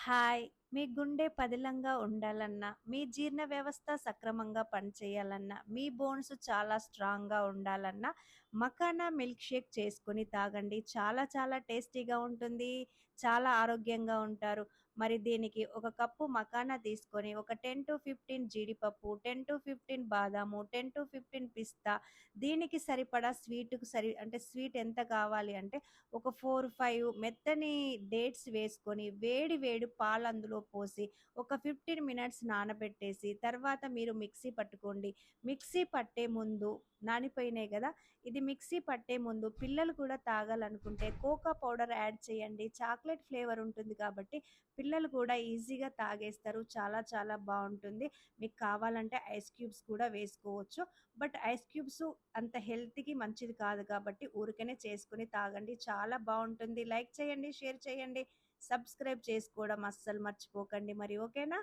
Hi! మీ గుండె పదిలంగా ఉండాలన్నా, మీ జీర్ణ వ్యవస్థ సక్రమంగా పనిచేయాలన్నా, మీ బోన్స్ చాలా స్ట్రాంగ్‌గా ఉండాలన్నా, మకానా మిల్క్ షేక్ చేసుకొని తాగండి. చాలా చాలా టేస్టీగా ఉంటుంది. చాలా ఆరోగ్యంగా ఉంటారు. మరి దీనికి ఒక కప్పు మకానా తీసుకొని, ఒక 10-15 జీడిపప్పు, 10-15 బాదాము, 10-15 పిస్తా, దీనికి సరిపడా స్వీటుకు అంటే స్వీట్ ఎంత కావాలి అంటే ఒక 4, 5 మెత్తని డేట్స్ వేసుకొని వేడి వేడి పాలు అందులో పోసి ఒక 15 మినిట్స్ నానబెట్టేసి తర్వాత మీరు మిక్సీ పట్టుకోండి. మిక్సీ పట్టే ముందు నానిపోయినాయి కదా! ఇది మిక్సీ పట్టే ముందు పిల్లలు కూడా తాగాలనుకుంటే కోకా పౌడర్ యాడ్ చేయండి. చాక్లెట్ ఫ్లేవర్ ఉంటుంది కాబట్టి పిల్లలు కూడా ఈజీగా తాగేస్తారు. చాలా చాలా బావుంటుంది. మీకు కావాలంటే ఐస్ క్యూబ్స్ కూడా వేసుకోవచ్చు. బట్ ఐస్ క్యూబ్స్ అంత హెల్త్‌కి మంచిది కాదు కాబట్టి ఊరికనే చేసుకొని తాగండి. చాలా బావుంటుంది. లైక్ చేయండి, షేర్ చేయండి, సబ్స్క్రైబ్ చేసుకోవడం అస్సలు మర్చిపోకండి మరి. ఓకేనా?